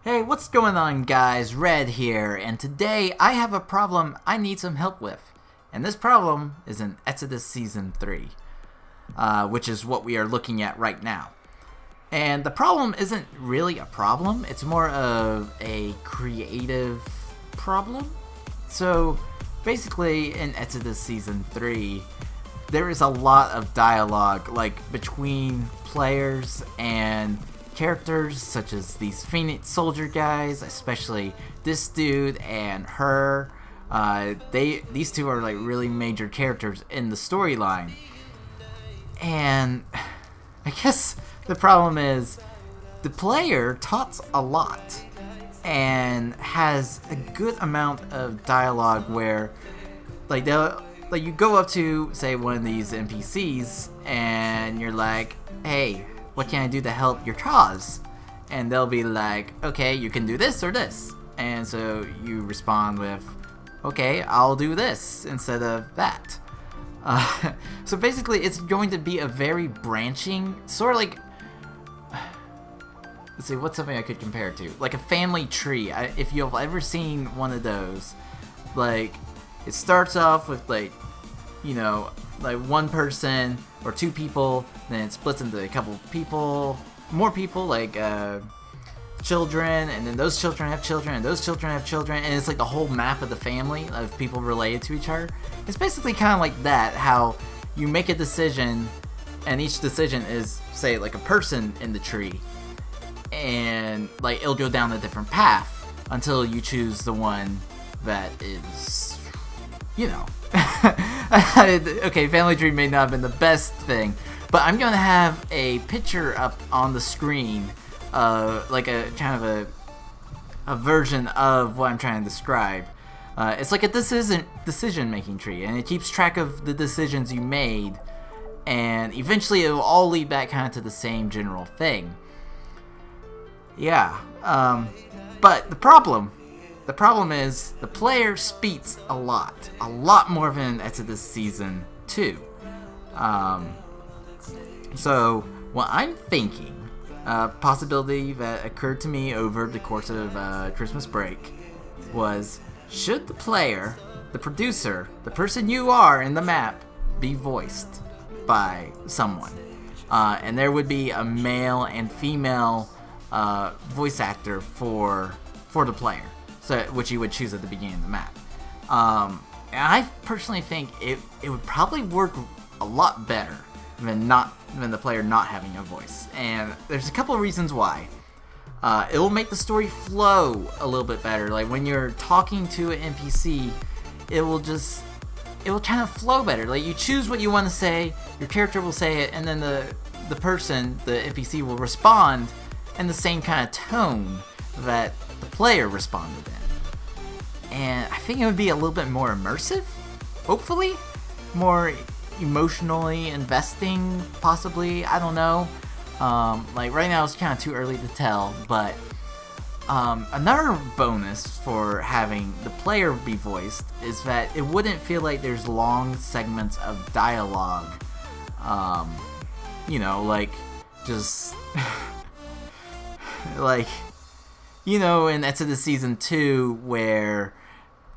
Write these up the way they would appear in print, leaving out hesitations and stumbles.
Hey, what's going on guys? Red here, and today I have a problem I need some help with. And this problem is in Exodus Season 3, which is what we are looking at right now. And the problem isn't really a problem, it's more of a creative problem. So, basically in Exodus Season 3, there is a lot of dialogue, like between players and characters such as these Phoenix Soldier guys, especially this dude and her. These two are like really major characters in the storyline. And I guess the problem is the player talks a lot and has a good amount of dialogue where like you go up to say one of these NPCs and you're like, hey, what can I do to help your cause? And they'll be like, okay, you can do this or this. And so you respond with, okay, I'll do this instead of that. So basically it's going to be a very branching, sort of like, let's see, what's something I could compare it to? Like a family tree. If you've ever seen one of those, like, it starts off with like, you know, like one person or two people, then it splits into a couple people, more people, like children, and then those children have children, and those children have children, and it's like the whole map of the family of people related to each other. It's basically kind of like that, how you make a decision, and each decision is, say, like a person in the tree, and like it'll go down a different path until you choose the one that is, you know. Okay, family tree may not have been the best thing, but I'm gonna have a picture up on the screen, like a kind of a version of what I'm trying to describe. It's like a decision-making tree, and it keeps track of the decisions you made, and eventually it will all lead back kind of to the same general thing. Yeah, but the problem is the player speaks a lot more than Exodus Season 2. So what I'm thinking, possibility that occurred to me over the course of Christmas break, was should the player, the producer, the person you are in the map, be voiced by someone, and there would be a male and female voice actor for the player. So, which you would choose at the beginning of the map. And I personally think it would probably work a lot better than the player not having a voice. And there's a couple of reasons why. It will make the story flow a little bit better. Like when you're talking to an NPC, it will kind of flow better. Like you choose what you want to say, your character will say it, and then the person, the NPC, will respond in the same kind of tone that the player responded in. And I think it would be a little bit more immersive, hopefully, more emotionally investing, possibly, I don't know. Like right now it's kind of too early to tell, but another bonus for having the player be voiced is that it wouldn't feel like there's long segments of dialogue, you know, like just like, you know, in Exodus Season 2, where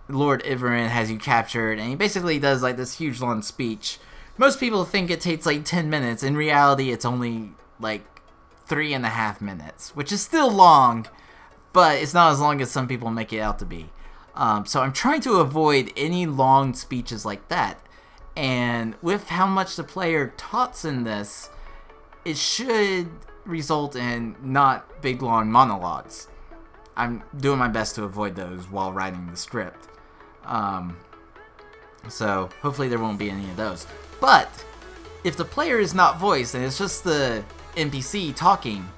Lord Ivern has you captured, and he basically does like this huge long speech. Most people think it takes like 10 minutes. In reality, it's only like 3.5 minutes, which is still long, but it's not as long as some people make it out to be. So I'm trying to avoid any long speeches like that. And with how much the player talks in this, it should result in not big long monologues. I'm doing my best to avoid those while writing the script. So hopefully there won't be any of those. But if the player is not voiced and it's just the NPC talking,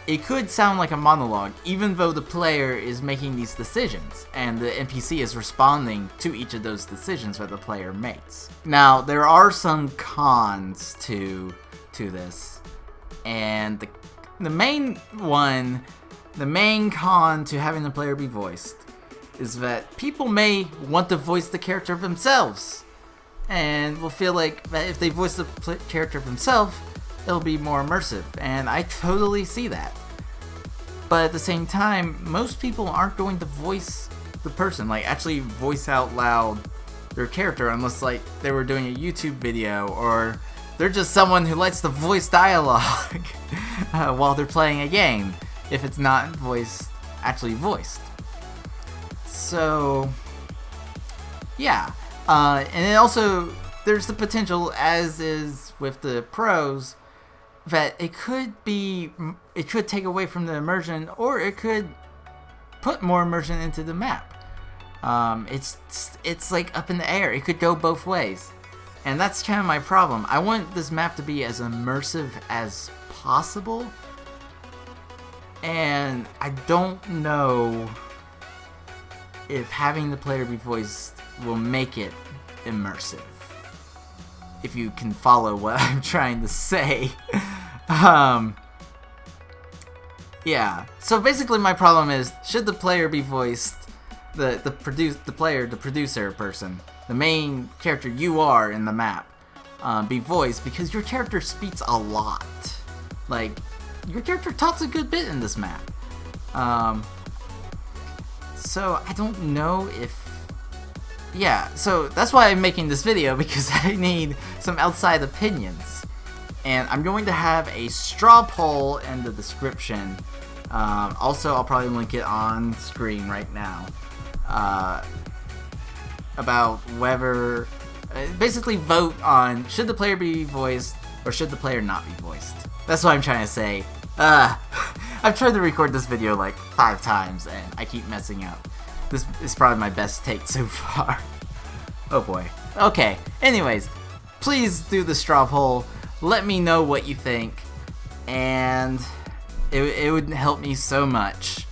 it could sound like a monologue, even though the player is making these decisions and the NPC is responding to each of those decisions that the player makes. Now, there are some cons to this, and the main con to having the player be voiced is that people may want to voice the character themselves, and will feel like that if they voice the character themselves, it'll be more immersive, and I totally see that. but at the same time, most people aren't going to voice the person, like actually voice out loud their character, unless like they were doing a YouTube video, or they're just someone who likes to voice dialogue while they're playing a game, if it's not actually voiced. So yeah, and it also, there's the potential, as is with the pros, that it could take away from the immersion, or it could put more immersion into the map. It's like up in the air. It could go both ways, and that's kind of my problem. I want this map to be as immersive as possible, and I don't know if having the player be voiced will make it immersive, if you can follow what I'm trying to say. Yeah, so basically my problem is, should the player be voiced, the producer person, the main character you are in the map, be voiced, because your character speaks a lot. Like, your character talks a good bit in this map. So I don't know if... Yeah, so that's why I'm making this video, because I need some outside opinions. And I'm going to have a straw poll in the description. Also, I'll probably link it on screen right now. About whether... basically vote on, should the player be voiced, or should the player not be voiced? That's what I'm trying to say. I've tried to record this video like 5 times, and I keep messing up. This is probably my best take so far. Oh boy. Okay, anyways, please do the straw poll. Let me know what you think, and it would help me so much.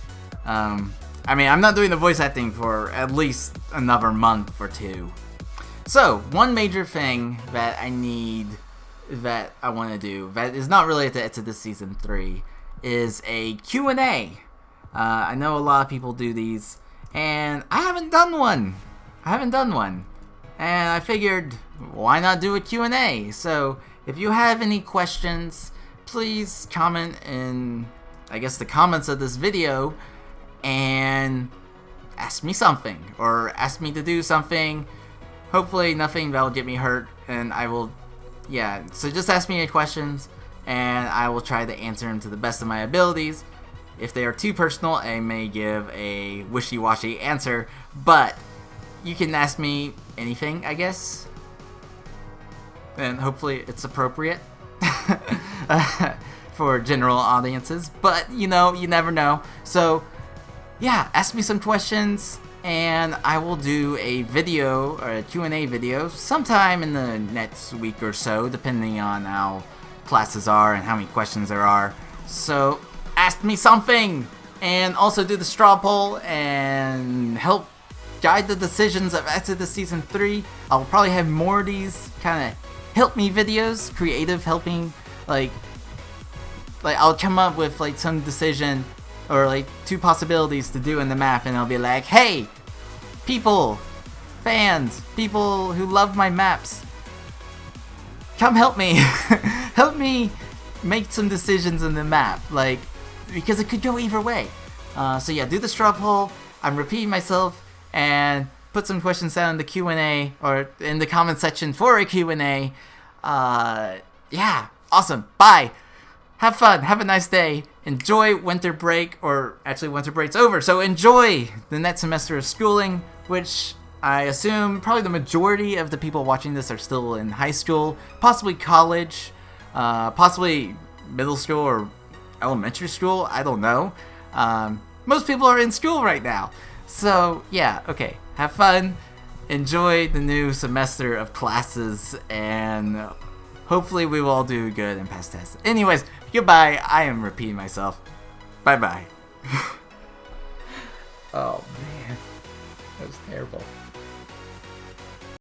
I mean, I'm not doing the voice acting for at least another month or 2. So, one major thing that I want to do, that is not related to this Season 3, is a Q&A. I know a lot of people do these, and I haven't done one. And I figured, why not do a Q&A? So, if you have any questions, please comment in, I guess, the comments of this video, and ask me something, or ask me to do something. Hopefully nothing that'll get me hurt, and I will, yeah, so just ask me any questions, and I will try to answer them to the best of my abilities. If they are too personal, I may give a wishy-washy answer, but you can ask me anything, I guess, and hopefully it's appropriate for general audiences, but you know, you never know. So yeah, ask me some questions, and I will do a video, or a Q&A video, sometime in the next week or so, depending on how classes are and how many questions there are. So ask me something, and also do the straw poll, and help guide the decisions of Exodus Season 3. I'll probably have more of these kind of help me videos, creative helping, like I'll come up with like some decision, or like 2 possibilities to do in the map, and I'll be like, hey, people, fans, people who love my maps, come help me. Help me make some decisions in the map, like, because it could go either way. So yeah, do the straw poll. I'm repeating myself, and put some questions down in the Q&A, or in the comment section for a Q&A. Yeah, awesome. Bye. Have fun. Have a nice day. Enjoy winter break, or actually winter break's over, so enjoy the next semester of schooling, which I assume probably the majority of the people watching this are still in high school, possibly college, possibly middle school or elementary school, I don't know. Most people are in school right now. So yeah, okay, have fun, enjoy the new semester of classes, and hopefully we will all do good and pass tests. Anyways, goodbye. I am repeating myself. Bye-bye. Oh man, that was terrible.